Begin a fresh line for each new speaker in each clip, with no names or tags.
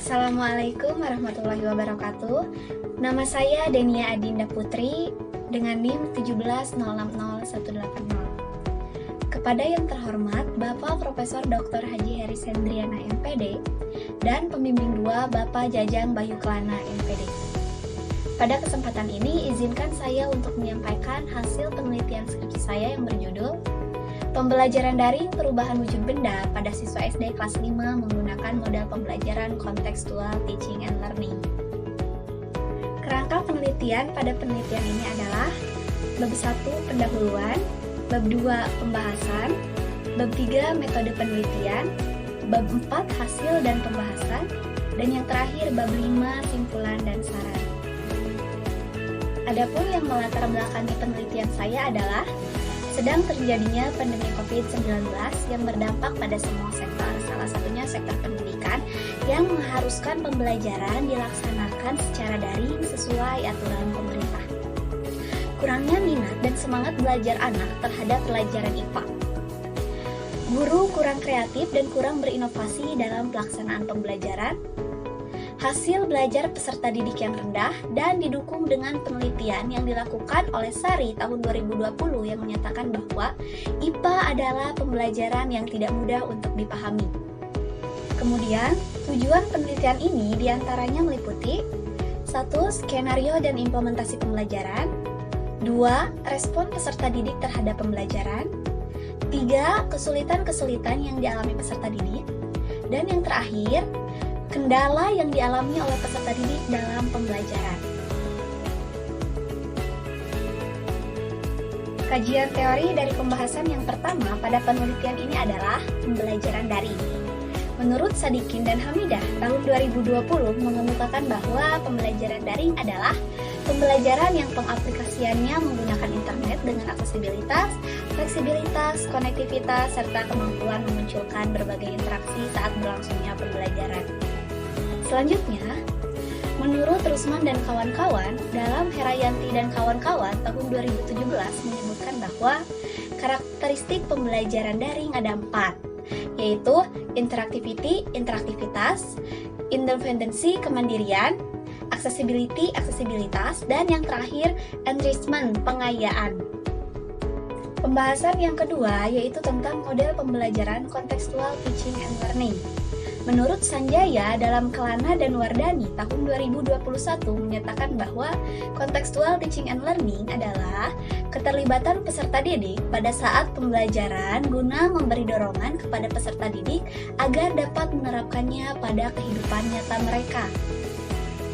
Assalamualaikum warahmatullahi wabarakatuh. Nama saya Denia Adinda Putri dengan NIM 170600180. Kepada yang terhormat Bapak Profesor Dr. Haji Heris Hendriana MPD dan pembimbing 2 Bapak Jajang Bayu Kelana MPD. Pada kesempatan ini izinkan saya untuk menyampaikan hasil penelitian skripsi saya yang berjudul Pembelajaran Daring Perubahan Wujud Benda pada Siswa SD kelas 5 menggunakan model pembelajaran Contextual Teaching and Learning. Kerangka penelitian pada penelitian ini adalah Bab 1 Pendahuluan, Bab 2 Pembahasan, Bab 3 Metode Penelitian, Bab 4 Hasil dan Pembahasan, dan yang terakhir Bab 5 Simpulan dan Saran. Adapun yang melatar belakangi penelitian saya adalah sedang terjadinya pandemi COVID-19 yang berdampak pada semua sektor, salah satunya sektor pendidikan yang mengharuskan pembelajaran dilaksanakan secara daring sesuai aturan pemerintah. Kurangnya minat dan semangat belajar anak terhadap pelajaran IPA. Guru kurang kreatif dan kurang berinovasi dalam pelaksanaan pembelajaran. Hasil belajar peserta didik yang rendah dan didukung dengan penelitian yang dilakukan oleh SARI tahun 2020 yang menyatakan bahwa IPA adalah pembelajaran yang tidak mudah untuk dipahami. Kemudian, tujuan penelitian ini diantaranya meliputi 1. Skenario dan implementasi pembelajaran, 2. Respon peserta didik terhadap pembelajaran, 3. Kesulitan-kesulitan yang dialami peserta didik, dan yang terakhir, kendala yang dialami oleh peserta didik dalam pembelajaran. Kajian teori dari pembahasan yang pertama pada penelitian ini adalah pembelajaran daring. Menurut Sadikin dan Hamidah, tahun 2020 mengemukakan bahwa pembelajaran daring adalah pembelajaran yang pengaplikasiannya menggunakan internet dengan aksesibilitas, fleksibilitas, konektivitas, serta kemampuan memunculkan berbagai interaksi saat berlangsungnya pembelajaran. Selanjutnya, menurut Rusman dan kawan-kawan, dalam Herayanti dan kawan-kawan tahun 2017 menyebutkan bahwa karakteristik pembelajaran daring ada 4, yaitu interaktivitas, independensi, kemandirian, aksesibilitas, dan yang terakhir enrichment, pengayaan. Pembahasan yang kedua yaitu tentang model pembelajaran Contextual Teaching and Learning. Menurut Sanjaya dalam Kelana dan Wardani tahun 2021 menyatakan bahwa Contextual Teaching and Learning adalah keterlibatan peserta didik pada saat pembelajaran guna memberi dorongan kepada peserta didik agar dapat menerapkannya pada kehidupan nyata mereka.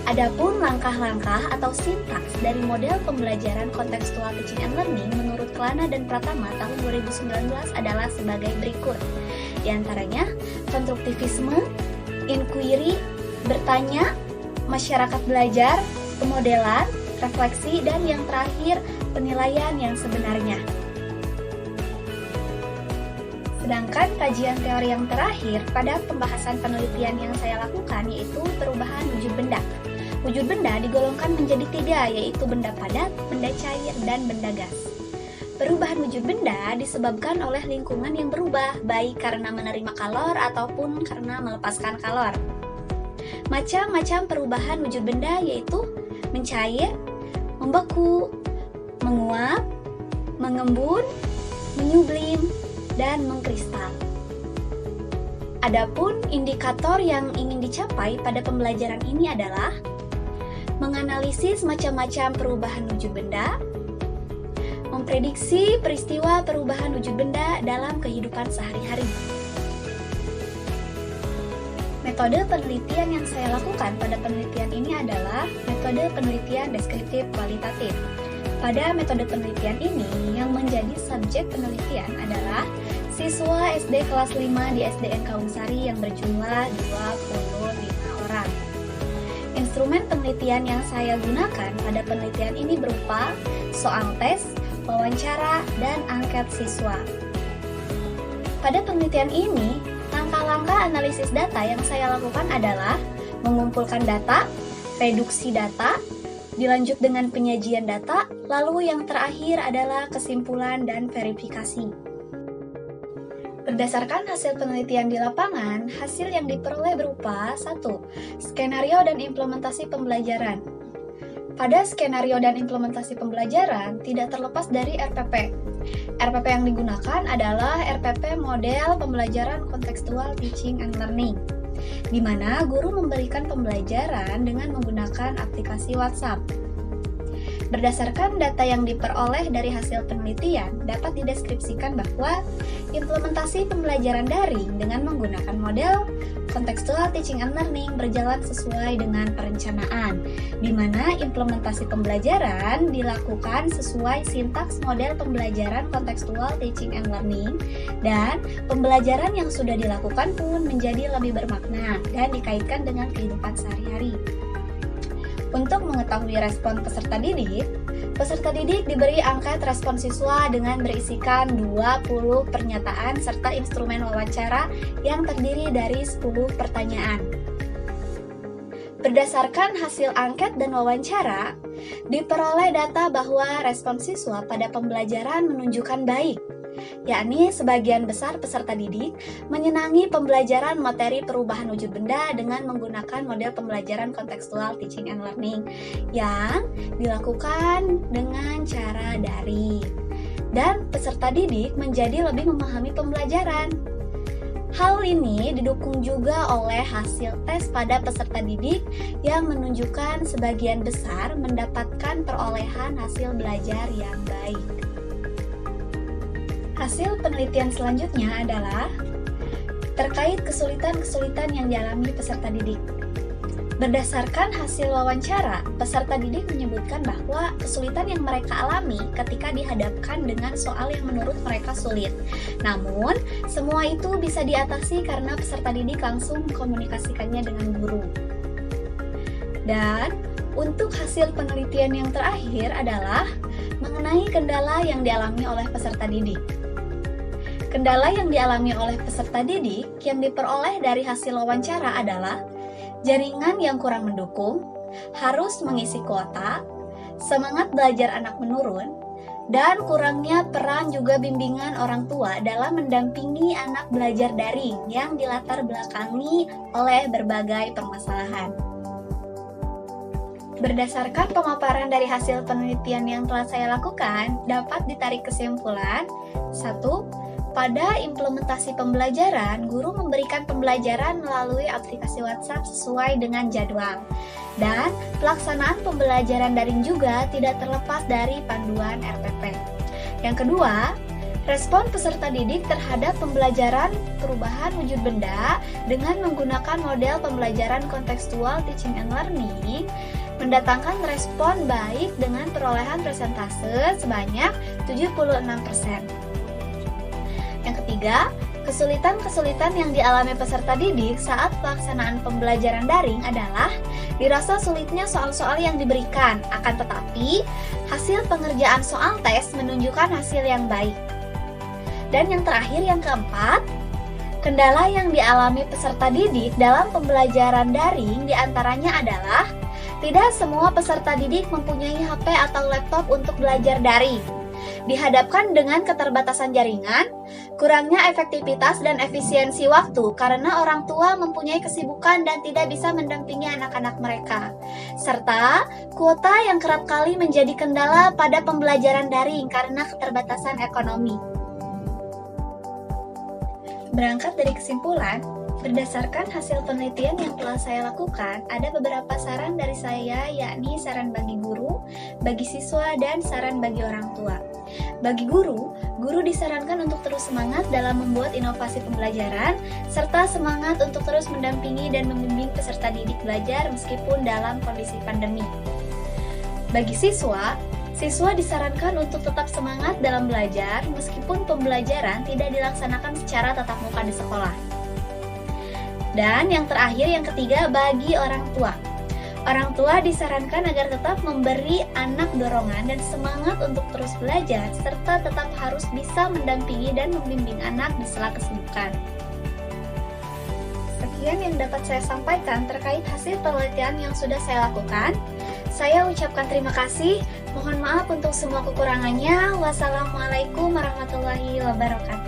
Adapun langkah-langkah atau sintaks dari model pembelajaran Contextual Teaching and Learning menurut Kelana dan Pratama tahun 2019 adalah sebagai berikut. Di antaranya, konstruktivisme, inquiry, bertanya, masyarakat belajar, pemodelan, refleksi, dan yang terakhir, penilaian yang sebenarnya. Sedangkan kajian teori yang terakhir pada pembahasan penelitian yang saya lakukan yaitu perubahan wujud benda. Wujud benda digolongkan menjadi 3, yaitu benda padat, benda cair, dan benda gas. Perubahan wujud benda disebabkan oleh lingkungan yang berubah, baik karena menerima kalor ataupun karena melepaskan kalor. Macam-macam perubahan wujud benda yaitu mencair, membeku, menguap, mengembun, menyublim, dan mengkristal. Adapun indikator yang ingin dicapai pada pembelajaran ini adalah menganalisis macam-macam perubahan wujud benda, memprediksi peristiwa perubahan wujud benda dalam kehidupan sehari-hari. Metode penelitian yang saya lakukan pada penelitian ini adalah metode penelitian deskriptif kualitatif. Pada metode penelitian ini, yang menjadi subjek penelitian adalah siswa SD kelas 5 di SDN Kawungsari yang berjumlah 25 orang. Instrumen penelitian yang saya gunakan pada penelitian ini berupa soal tes, wawancara, dan angket siswa. Pada penelitian ini, langkah-langkah analisis data yang saya lakukan adalah mengumpulkan data, reduksi data, dilanjut dengan penyajian data, lalu yang terakhir adalah kesimpulan dan verifikasi. Berdasarkan hasil penelitian di lapangan, hasil yang diperoleh berupa 1. Skenario dan implementasi pembelajaran. Pada skenario dan implementasi pembelajaran, tidak terlepas dari RPP. RPP yang digunakan adalah RPP model pembelajaran kontekstual teaching and learning, di mana guru memberikan pembelajaran dengan menggunakan aplikasi WhatsApp. Berdasarkan data yang diperoleh dari hasil penelitian, dapat dideskripsikan bahwa implementasi pembelajaran daring dengan menggunakan model kontekstual teaching and learning berjalan sesuai dengan perencanaan, di mana implementasi pembelajaran dilakukan sesuai sintaks model pembelajaran kontekstual teaching and learning, dan pembelajaran yang sudah dilakukan pun menjadi lebih bermakna dan dikaitkan dengan kehidupan sehari-hari. Untuk mengetahui respon peserta didik diberi angket respon siswa dengan berisikan 20 pernyataan serta instrumen wawancara yang terdiri dari 10 pertanyaan. Berdasarkan hasil angket dan wawancara, diperoleh data bahwa respon siswa pada pembelajaran menunjukkan baik, yakni sebagian besar peserta didik menyenangi pembelajaran materi perubahan wujud benda dengan menggunakan model pembelajaran kontekstual teaching and learning yang dilakukan dengan cara daring, dan peserta didik menjadi lebih memahami pembelajaran. Hal ini didukung juga oleh hasil tes pada peserta didik yang menunjukkan sebagian besar mendapatkan perolehan hasil belajar yang baik. Hasil penelitian selanjutnya adalah terkait kesulitan-kesulitan yang dialami peserta didik. Berdasarkan hasil wawancara, peserta didik menyebutkan bahwa kesulitan yang mereka alami ketika dihadapkan dengan soal yang menurut mereka sulit. Namun, semua itu bisa diatasi karena peserta didik langsung mengkomunikasikannya dengan guru. Dan untuk hasil penelitian yang terakhir adalah mengenai kendala yang dialami oleh peserta didik. Kendala yang dialami oleh peserta didik yang diperoleh dari hasil wawancara adalah jaringan yang kurang mendukung, harus mengisi kuota, semangat belajar anak menurun, dan kurangnya peran juga bimbingan orang tua dalam mendampingi anak belajar daring yang dilatar belakangi oleh berbagai permasalahan. Berdasarkan pemaparan dari hasil penelitian yang telah saya lakukan, dapat ditarik kesimpulan: 1. Pada implementasi pembelajaran, guru memberikan pembelajaran melalui aplikasi WhatsApp sesuai dengan jadwal. Dan pelaksanaan pembelajaran daring juga tidak terlepas dari panduan RPP. Yang kedua, respon peserta didik terhadap pembelajaran perubahan wujud benda dengan menggunakan model pembelajaran kontekstual teaching and learning mendatangkan respon baik dengan perolehan persentase sebanyak 76%. Yang ketiga, kesulitan-kesulitan yang dialami peserta didik saat pelaksanaan pembelajaran daring adalah dirasa sulitnya soal-soal yang diberikan, akan tetapi hasil pengerjaan soal tes menunjukkan hasil yang baik. Dan yang terakhir, yang keempat, kendala yang dialami peserta didik dalam pembelajaran daring diantaranya adalah tidak semua peserta didik mempunyai HP atau laptop untuk belajar daring. Dihadapkan dengan keterbatasan jaringan, kurangnya efektivitas dan efisiensi waktu karena orang tua mempunyai kesibukan dan tidak bisa mendampingi anak-anak mereka, serta kuota yang kerap kali menjadi kendala pada pembelajaran daring karena keterbatasan ekonomi. Berangkat dari kesimpulan, berdasarkan hasil penelitian yang telah saya lakukan, ada beberapa saran dari saya, yakni saran bagi guru, bagi siswa, dan saran bagi orang tua. Bagi guru disarankan untuk terus semangat dalam membuat inovasi pembelajaran, serta semangat untuk terus mendampingi dan membimbing peserta didik belajar meskipun dalam kondisi pandemi. Bagi siswa disarankan untuk tetap semangat dalam belajar meskipun pembelajaran tidak dilaksanakan secara tatap muka di sekolah. Dan yang terakhir, yang ketiga, bagi orang tua. Orang tua disarankan agar tetap memberi anak dorongan dan semangat untuk terus belajar, serta tetap harus bisa mendampingi dan membimbing anak di sela kesibukan. Sekian yang dapat saya sampaikan terkait hasil penelitian yang sudah saya lakukan. Saya ucapkan terima kasih. Mohon maaf untuk semua kekurangannya. Wassalamualaikum warahmatullahi wabarakatuh.